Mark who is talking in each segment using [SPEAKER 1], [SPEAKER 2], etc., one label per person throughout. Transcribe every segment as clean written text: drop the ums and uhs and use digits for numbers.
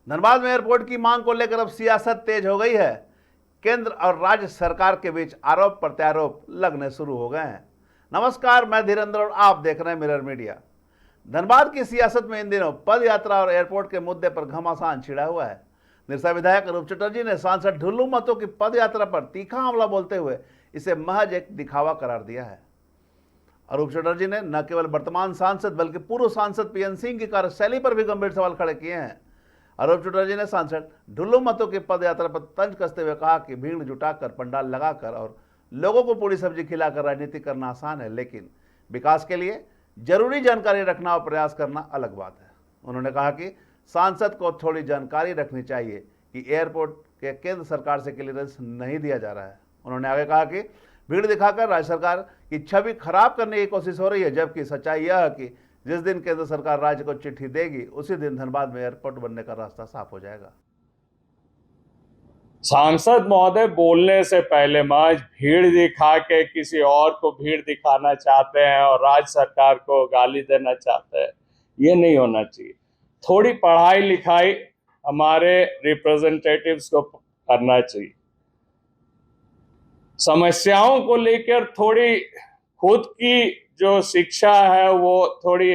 [SPEAKER 1] धनबाद में एयरपोर्ट की मांग को लेकर अब सियासत तेज हो गई है। केंद्र और राज्य सरकार के बीच आरोप प्रत्यारोप लगने शुरू हो गए हैं। नमस्कार, मैं धीरेन्द्र और आप देख रहे हैं मिरर मीडिया। धनबाद की सियासत में इन दिनों पद यात्रा और एयरपोर्ट के मुद्दे पर घमासान छिड़ा हुआ है। निरसा विधायक रूप चटर्जी ने सांसद ढुल्लू महतो की पद यात्रा पर तीखा हमला बोलते हुए इसे महज एक दिखावा करार दिया है। अरूप चटर्जी ने न केवल वर्तमान सांसद बल्कि पूर्व सांसद पीएन सिंह की कार्यशैली पर भी गंभीर सवाल खड़े किए हैं। अरूप चटर्जी ने सांसद ढुल्लू महतो की पद यात्रा पर तंज कसते हुए कहा कि भीड़ जुटाकर, पंडाल लगाकर और लोगों को पूरी सब्जी खिलाकर राजनीति करना आसान है, लेकिन विकास के लिए जरूरी जानकारी रखना और प्रयास करना अलग बात है। उन्होंने कहा कि सांसद को थोड़ी जानकारी रखनी चाहिए कि एयरपोर्ट के केंद्र सरकार से क्लियरेंस नहीं दिया जा रहा है। उन्होंने आगे कहा कि भीड़ दिखाकर राज्य सरकार की छवि खराब करने की कोशिश हो रही है, जबकि सच्चाई यह है कि जिस दिन केंद्र सरकार राज्य को चिट्ठी देगी उसी दिन धनबाद में एयरपोर्ट बनने का रास्ता साफ हो जाएगा।
[SPEAKER 2] सांसद महोदय बोलने से पहले महज भीड़ दिखा के किसी और को भीड़ दिखाना चाहते हैं और राज्य सरकार को गाली देना चाहते हैं, ये नहीं होना चाहिए। थोड़ी पढ़ाई लिखाई हमारे रिप्रेजेंटेटिव्स को करना चाहिए। समस्याओं को लेकर थोड़ी खुद की जो शिक्षा है वो थोड़ी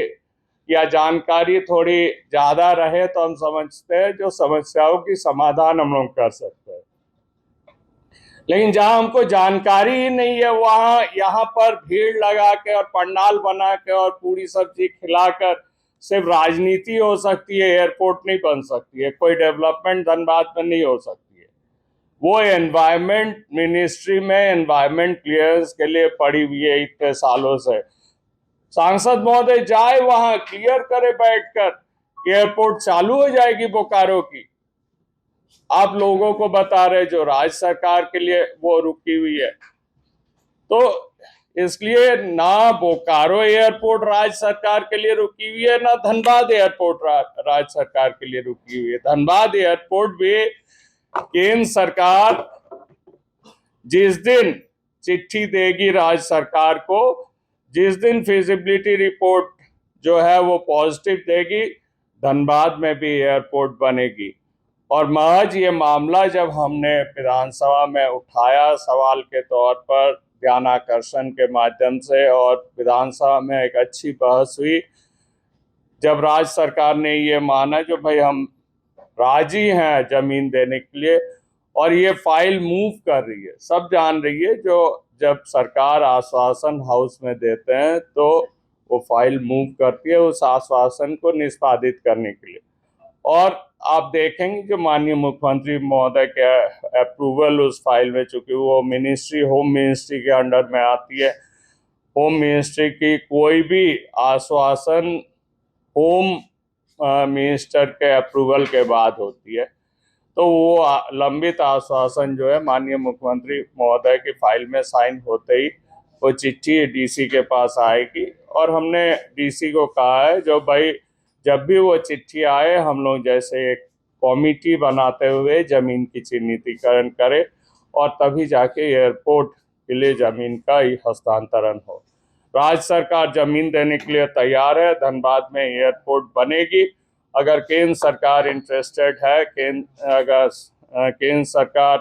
[SPEAKER 2] या जानकारी थोड़ी ज्यादा रहे तो हम समझते हैं जो समस्याओं की समाधान हम लोग कर सकते हैं। लेकिन जहां हमको जानकारी ही नहीं है वहां यहाँ पर भीड़ लगा के और पंडाल बना के और पूरी सब्जी खिलाकर सिर्फ राजनीति हो सकती है, एयरपोर्ट नहीं बन सकती है, कोई डेवलपमेंट धनबाद में नहीं हो सकती है। वो एनवायरमेंट मिनिस्ट्री में एनवायरमेंट क्लियरेंस के लिए पड़ी हुई है इतने सालों से। सांसद महोदय जाए वहां क्लियर करे बैठकर, एयरपोर्ट चालू हो जाएगी बोकारो की। आप लोगों को बता रहे जो राज्य सरकार के लिए वो रुकी हुई है, तो इसलिए ना बोकारो एयरपोर्ट राज्य सरकार के लिए रुकी हुई है, ना धनबाद एयरपोर्ट राज्य सरकार के लिए रुकी हुई है। धनबाद एयरपोर्ट भी केंद्र सरकार जिस दिन चिट्ठी देगी राज्य सरकार को, जिस दिन फिजिबिलिटी रिपोर्ट जो है वो पॉजिटिव देगी, धनबाद में भी एयरपोर्ट बनेगी। और महज ये मामला जब हमने विधानसभा में उठाया सवाल के तौर पर ध्यानाकर्षण के माध्यम से और विधानसभा में एक अच्छी बहस हुई, जब राज्य सरकार ने ये माना जो भाई हम राजी हैं जमीन देने के लिए, और ये फाइल मूव कर रही है, सब जान रही है जो जब सरकार आश्वासन हाउस में देते हैं तो वो फाइल मूव करती है उस आश्वासन को निष्पादित करने के लिए। और आप देखेंगे जो माननीय मुख्यमंत्री महोदय के अप्रूवल उस फाइल में, चूंकि वो मिनिस्ट्री होम मिनिस्ट्री के अंडर में आती है, होम मिनिस्ट्री की कोई भी आश्वासन होम मिनिस्टर के अप्रूवल के बाद होती है, तो वो लंबित आश्वासन जो है माननीय मुख्यमंत्री महोदय की फाइल में साइन होते ही वो चिट्ठी डीसी के पास आएगी। और हमने डीसी को कहा है जो भाई जब भी वो चिट्ठी आए हम लोग जैसे एक कमेटी बनाते हुए जमीन की चिन्हितीकरण करें और तभी जाके एयरपोर्ट के लिए जमीन का ही हस्तांतरण हो। राज्य सरकार जमीन देने के लिए तैयार है, धनबाद में एयरपोर्ट बनेगी। अगर केंद्र सरकार इंटरेस्टेड है, अगर केंद्र सरकार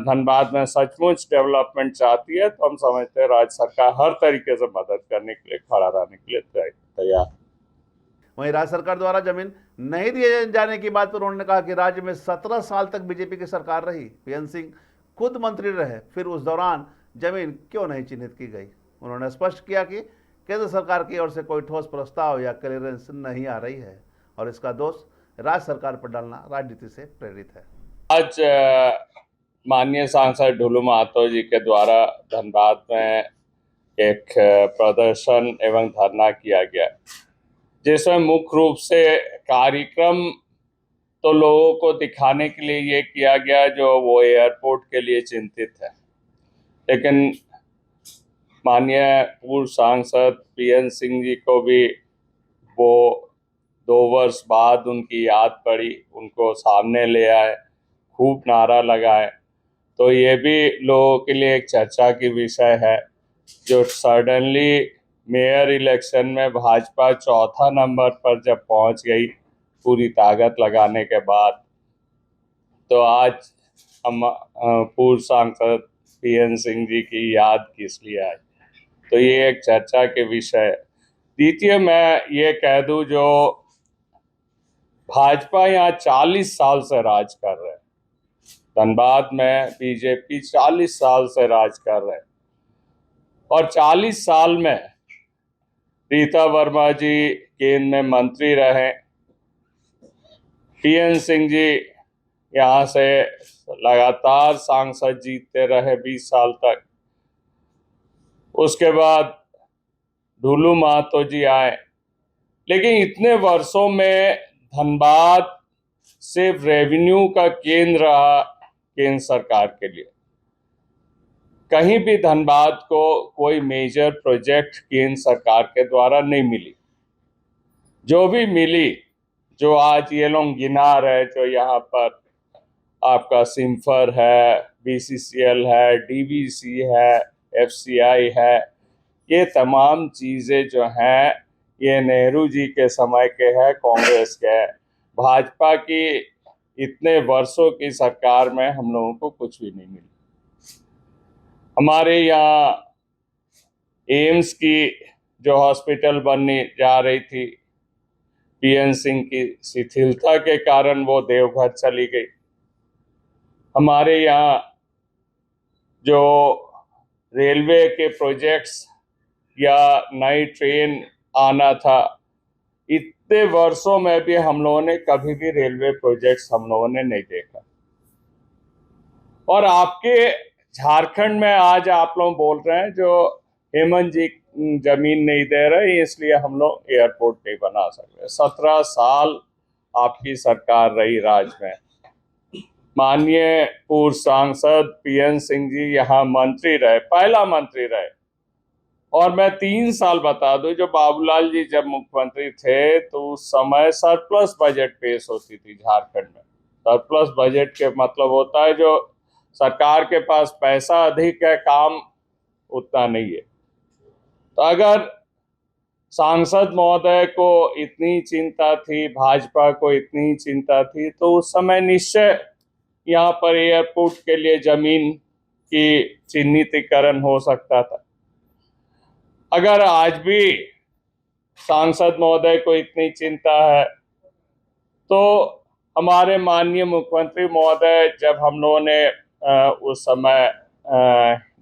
[SPEAKER 2] धनबाद में सचमुच डेवलपमेंट चाहती है तो हम समझते हैं राज्य सरकार हर तरीके से मदद करने के लिए, खड़ा रहने के लिए तैयार।
[SPEAKER 1] वहीं राज्य सरकार द्वारा जमीन नहीं दिए जाने की बात पर उन्होंने कहा कि राज्य में 17 साल तक बीजेपी की सरकार रही, पीएन सिंह खुद मंत्री रहे, फिर उस दौरान जमीन क्यों नहीं चिन्हित की गई। उन्होंने स्पष्ट किया कि केंद्र सरकार की ओर से कोई ठोस प्रस्ताव या क्लियरेंस नहीं आ रही है और इसका दोष राज्य सरकार पर डालना राजनीति से प्रेरित है।
[SPEAKER 2] आज माननीय सांसद ढुल्लू महतो जी के द्वारा धनबाद में एक प्रदर्शन एवं धरना किया गया, जिसमें मुख्य रूप से कार्यक्रम तो लोगों को दिखाने के लिए ये किया गया जो वो एयरपोर्ट के लिए चिंतित है, लेकिन माननीय पूर्व सांसद पीएन सिंह जी को भी वो 2 वर्ष बाद उनकी याद पड़ी, उनको सामने ले आए, खूब नारा लगाए। तो ये भी लोगों के लिए एक चर्चा की विषय है जो सडनली मेयर इलेक्शन में भाजपा चौथा नंबर पर जब पहुंच गई पूरी ताकत लगाने के बाद तो आज हम पूर्व सांसद पीएन सिंह जी की याद किस लिए आई, तो ये एक चर्चा के विषय है। द्वितीय मैं ये कह दूं, जो भाजपा यहाँ 40 साल से राज कर रहे हैं, धनबाद में बीजेपी 40 साल से राज कर रहे हैं, और 40 साल में रीता वर्मा जी केंद्र में मंत्री रहे, पीएन सिंह जी यहाँ से लगातार सांसद जीतते रहे 20 साल तक। उसके बाद ढुलू महतो जी आए, लेकिन इतने वर्षों में धनबाद सिर्फ रेवेन्यू का केंद्र रहा केंद्र सरकार के लिए। कहीं भी धनबाद को कोई मेजर प्रोजेक्ट केंद्र सरकार के द्वारा नहीं मिली। जो भी मिली, जो आज ये लोग गिना रहे, जो यहाँ पर आपका सिम्फर है, बीसीसीएल है, डीवीसी है, एफसीआई है, ये तमाम चीज़ें जो हैं ये नेहरू जी के समय के हैं, कांग्रेस के हैं। भाजपा की इतने वर्षों की सरकार में हम लोगों को कुछ भी नहीं मिला। हमारे यहाँ एम्स की जो हॉस्पिटल बनने जा रही थी, पीएन सिंह की शिथिलता के कारण वो देवघर चली गई। हमारे यहाँ जो रेलवे के प्रोजेक्ट्स या नई ट्रेन आना था, इतने वर्षों में भी हम लोगों ने कभी भी रेलवे प्रोजेक्ट्स हम लोगों ने नहीं देखा। और आपके झारखंड में आज आप लोग बोल रहे हैं जो हेमंत जी जमीन नहीं दे रहे, इसलिए हम लोग एयरपोर्ट नहीं बना सकते। 17 साल आपकी सरकार रही राज में। माननीय पूर्व सांसद पीएन सिंह जी यहाँ मंत्री रहे, पहला मंत्री रहे। और मैं 3 साल बता दूं, जो बाबूलाल जी जब मुख्यमंत्री थे तो उस समय सरप्लस बजट पेश होती थी झारखंड में। सरप्लस बजट के मतलब होता है जो सरकार के पास पैसा अधिक है, काम उतना नहीं है। तो अगर सांसद महोदय को इतनी चिंता थी, भाजपा को इतनी चिंता थी, तो उस समय निश्चय यहाँ पर एयरपोर्ट के लिए जमीन की चिन्हितीकरण हो सकता था। अगर आज भी सांसद महोदय को इतनी चिंता है, तो हमारे माननीय मुख्यमंत्री महोदय जब हम लोगों ने उस समय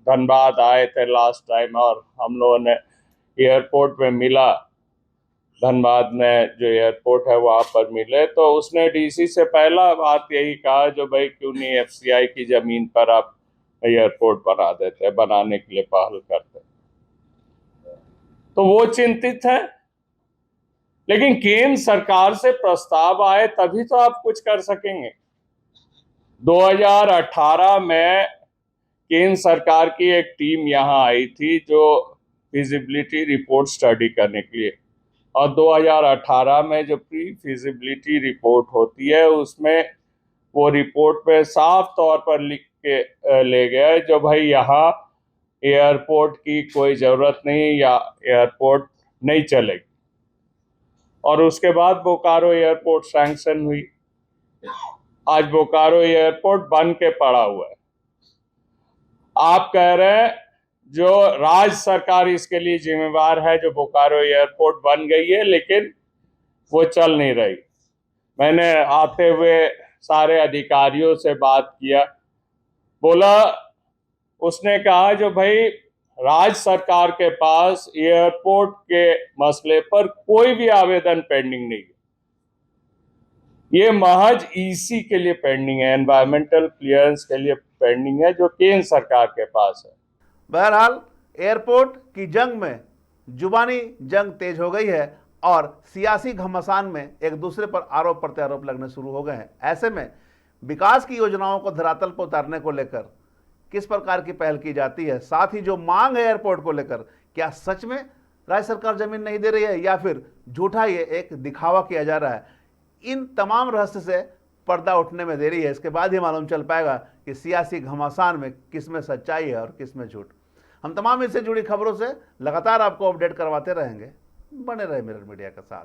[SPEAKER 2] धनबाद आए थे लास्ट टाइम, और हम लोगों ने एयरपोर्ट में मिला, धनबाद में जो एयरपोर्ट है वहाँ पर मिले, तो उसने डीसी से पहला बात यही कहा, जो भाई क्यों नहीं एफसीआई की जमीन पर आप एयरपोर्ट बना देते, बनाने के लिए पहल करते। तो वो चिंतित है, लेकिन केंद्र सरकार से प्रस्ताव आए तभी तो आप कुछ कर सकेंगे। 2018 में केंद्र सरकार की एक टीम यहाँ आई थी जो फिजिबिलिटी रिपोर्ट स्टडी करने के लिए, और 2018 में जो प्री फिजिबिलिटी रिपोर्ट होती है उसमें वो रिपोर्ट में साफ तौर पर लिख के ले गया जो भाई यहाँ एयरपोर्ट की कोई ज़रूरत नहीं या एयरपोर्ट नहीं चलेगी। और उसके बाद बोकारो एयरपोर्ट सैंक्शन हुई। आज बोकारो एयरपोर्ट बन के पड़ा हुआ है। आप कह रहे हैं जो राज्य सरकार इसके लिए जिम्मेवार है, जो बोकारो एयरपोर्ट बन गई है लेकिन वो चल नहीं रही। मैंने आते हुए सारे अधिकारियों से बात किया, बोला, उसने कहा जो भाई राज्य सरकार के पास एयरपोर्ट के मसले पर कोई भी आवेदन पेंडिंग नहीं है। ये महज ईसी के लिए पेंडिंग है, एनवायरमेंटल क्लियरेंस के लिए पेंडिंग है, जो केंद्र सरकार के पास है।
[SPEAKER 1] बहरहाल एयरपोर्ट की जंग में जुबानी जंग तेज हो गई है और सियासी घमासान में एक दूसरे पर आरोप प्रत्यारोप लगने शुरू हो गए हैं। ऐसे में विकास की योजनाओं को धरातल पर उतारने को लेकर किस प्रकार की पहल की जाती है, साथ ही जो मांग है एयरपोर्ट को लेकर, क्या सच में राज्य सरकार जमीन नहीं दे रही है या फिर झूठा ये एक दिखावा किया जा रहा है, इन तमाम रहस्य से पर्दा उठने में देरी है। इसके बाद ही मालूम चल पाएगा कि सियासी घमासान में किस में सच्चाई है और किस में झूठ। हम तमाम इससे जुड़ी खबरों से लगातार आपको अपडेट करवाते रहेंगे। बने रहे मिरर मीडिया के साथ।